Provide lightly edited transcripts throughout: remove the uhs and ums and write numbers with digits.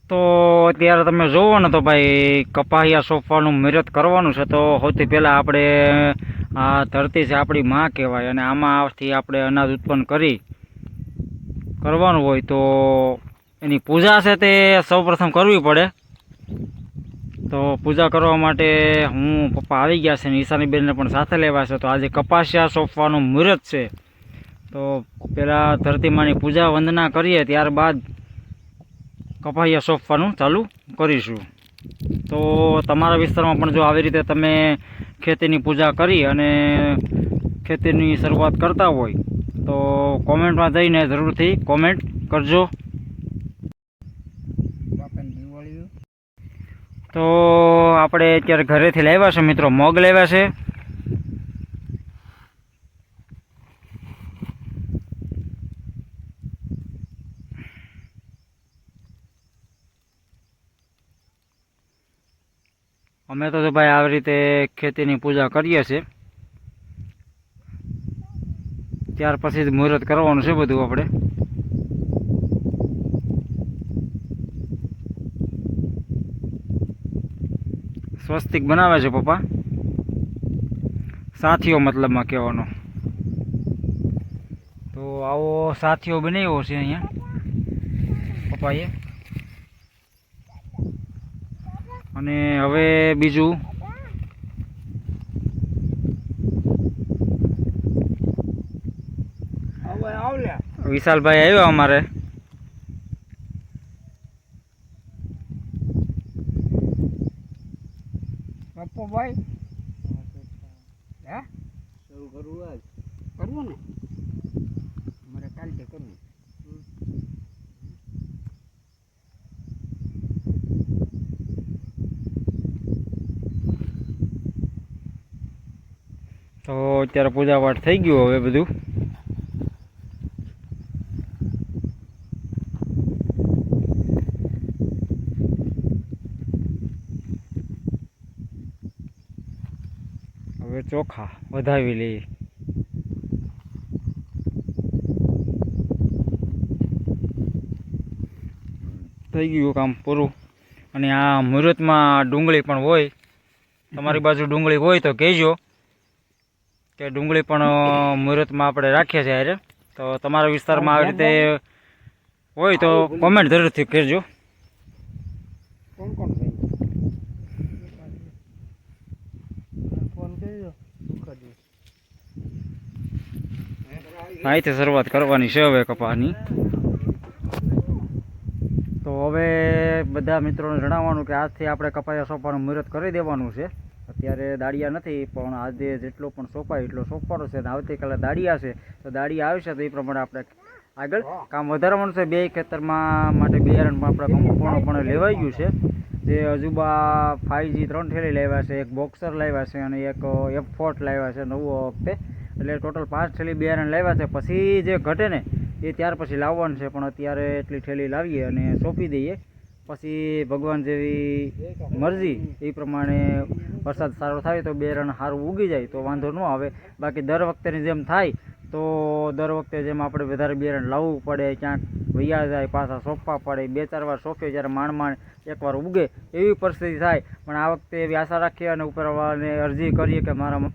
તો અત્યારે તમે જોવો ને તો ભાઈ કપાહિયા સોંપવાનું મુહૂર્ત કરવાનું છે. તો સૌથી પહેલાં આપણે આ ધરતી છે આપણી માં કહેવાય, અને આમાંથી આપણે અનાજ ઉત્પન્ન કરવાનું હોય તો એની પૂજા છે તે સૌપ્રથમ કરવી પડે. તો પૂજા કરવા માટે હું પપ્પા આવી ગયા છે ને ઈશાનીબેનને પણ સાથે લેવા છે. તો આજે કપાસિયા સોંપવાનું મુહૂર્ત છે. તો પહેલાં ધરતીમાની પૂજા વંદના કરીએ, ત્યારબાદ કપાસિયા સોંપવાનું ચાલુ કરીશું. તો તમારા વિસ્તારમાં પણ જો આવી રીતે તમે ખેતીની પૂજા કરી અને ખેતીની શરૂઆત કરતા હોય તો કોમેન્ટમાં જઈને જરૂરથી કોમેન્ટ કરજો. તો આપણે અત્યારે ઘરેથી લાવ્યા છે મિત્રો, મગ લાવ્યા છે. અમે તો ભાઈ આવી રીતે ખેતીની પૂજા કરીએ છીએ, ત્યાર પછી જ મુહૂર્ત કરવાનું છે બધું આપણે. સ્વસ્તિક બનાવે છે પપ્પા, સાથીઓ મતલબમાં કહેવાનો. તો આવો સાથીઓ બનાવ્યો છે અહીંયા પપ્પાએ. અને હવે બીજું વિશાલભાઈ આવ્યા અમારે. ભાઈ હે શરૂ કરવું આજ કરવું ને મારે કાલથી કરવું. તો અત્યારે પૂજા પાઠ થઈ ગયું. હવે બધું હવે ચોખા વધાવી લઈએ. થઈ ગયું કામ પૂરું. અને આ મુહૂર્તમાં ડુંગળી પણ હોય, તમારી બાજુ ડુંગળી હોય તો કહેજો કે ડુંગળી પણ મુહૂર્તમાં આપણે રાખીએ છીએ અરે. તો તમારા વિસ્તારમાં આવી રીતે હોય તો કોમેન્ટ જરૂરથી કરજો. અહીંથી શરૂઆત કરવાની છે હવે કપાસની. તો હવે બધા મિત્રોને જણાવવાનું કે આજથી આપણે કપાસિયા સોંપવાનું મુહૂર્ત કરી દેવાનું છે. અત્યારે દાળિયા નથી, પણ આજે જેટલો પણ સોંપાય એટલો સોંપવાનો છે. અને આવતીકાલે દાળિયા છે, તો દાળિયા આવશે તો એ પ્રમાણે આપણે આગળ કામ વધારવાનું છે. બે ખેતરમાં માટે બિયારણ પણ આપણે સંપૂર્ણપણે લેવાઈ ગયું છે. જે અજુબા 5G 3 થેલી લાવ્યા છે, એક બોક્સર લાવ્યા છે અને એક F4 લાવ્યા છે નવો વખતે. એટલે ટોટલ 5 થેલી બિયારણ લાવ્યા છે. પછી જે ઘટે ને એ ત્યાર પછી લાવવાનું છે, પણ અત્યારે એટલી થેલી લાવીએ અને સોંપી દઈએ. પછી ભગવાન જેવી મરજી એ પ્રમાણે વરસાદ સારો થાય તો બિયારણ સારું ઉગી જાય તો વાંધો ન આવે. બાકી દર વખતેની જેમ થાય તો દર વખતે જેમ આપણે વધારે બિયારણ લાવવું પડે, ક્યાંક વૈયા જાય, પાછા સોંપવા પડે, 2-4 વાર સોંપીએ જ્યારે માંડ એકવાર ઉગે એવી પરિસ્થિતિ થાય. પણ આ વખતે એવી આશા રાખીએ અને ઉપરવાળાને અરજી કરીએ કે મારા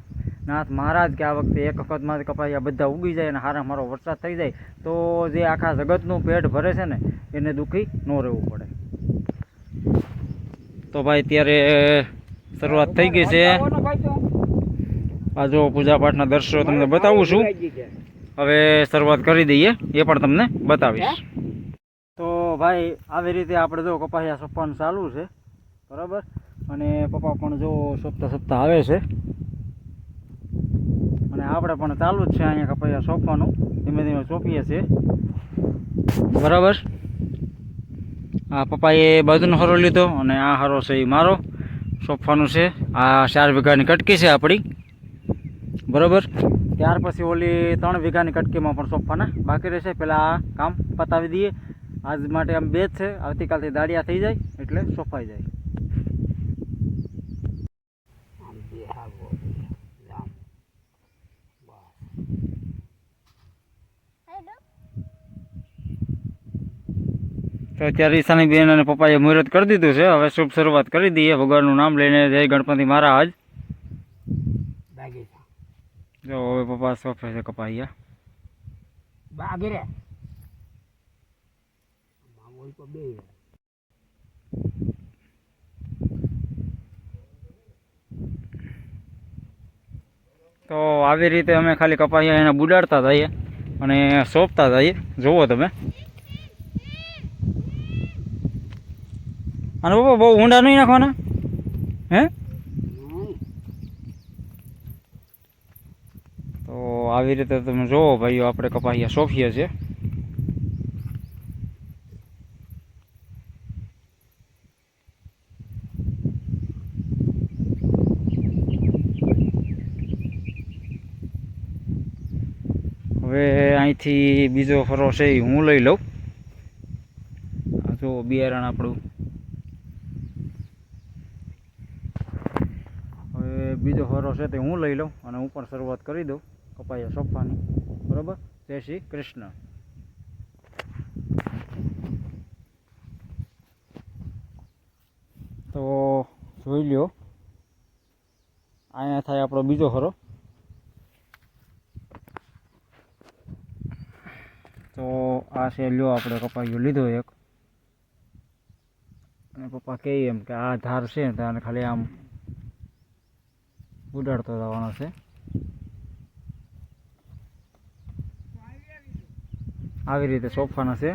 નાથ મહારાજ કે આ વખતે એક વખતમાં કપાસિયા બધા ઉગી જાય અને સારા મારો વરસાદ થઈ જાય તો જે આખા જગતનું પેટ ભરે છે ને એને દુઃખી ન રહેવું પડે. તો ભાઈ અત્યારે શરૂઆત થઈ ગઈ છે. આ જો પૂજા પાઠના દર્શનો તમને બતાવું છું. હવે શરૂઆત કરી દઈએ, એ પણ તમને બતાવીશ. તો ભાઈ આવી રીતે આપણે જો કપાસિયા સોંપવાનું ચાલુ છે, બરાબર. અને પપ્પા પણ જો સોંપતા આવે છે અને આપણે પણ ચાલુ જ છે અહીંયા કપાસિયા સોંપવાનું. ધીમે ધીમે સોંપીએ છીએ, બરાબર. આ પપ્પાએ બાજુનો હરો લીધો અને આ હરો છે એ મારો સોંપવાનું છે. આ 4 વીઘાની કટકી છે આપણી, બરાબર. ત્યાર પછી ઓલી 3 વીઘાની કટકીમાં પણ સોંપવાના બાકી રહેશે. પહેલાં આ કામ પતાવી દઈએ. આજ માટે આમ 2 જ છે, આવતીકાલથી દાળિયા થઈ જાય એટલે સોંપાઈ જાય. તો અત્યારે ઈશાની બેન અને પપ્પાએ મુહૂર્ત કરી દીધું છે. હવે શુભ શરૂઆત કરી દઈએ ભગવાનનું નામ લઈને. જય ગણપતિ મહારાજ. બાગે જો હવે પપ્પા સોંપે છે કપાહિયા. બાગે રે બોલ તો બે તો આવી રીતે અમે ખાલી કપાહિયા એને બુડાડતા જઈએ અને સોંપતા જઈએ. જુઓ તમે. અને પપ્પા બહુ ઊંડા નહીં નાખવાના હે? તો આવી રીતે તમે જુઓ ભાઈઓ, આપણે કપાહિયા સોંપીએ છીએ. હવે અહીંથી બીજો ફરો છે એ હું લઈ લઉં. આ જો બિયારણ આપણું. હવે બીજો ફરો છે તે હું લઈ લઉં અને હું પણ શરૂઆત કરી દઉં કપાયા સોંપવાની. બરાબર. જય શ્રી કૃષ્ણ. તો જોઈ લ્યો, અહીંયા થાય આપણો બીજો ફરો. તો આ છે લ્યો આપણે કપાયું લીધો એક. અને પપ્પા કહે એમ કે આ ધાર છે ને આને ખાલી આમ ઉડાડતો જવાનો છે. આવી રીતે સોંપવાના છે.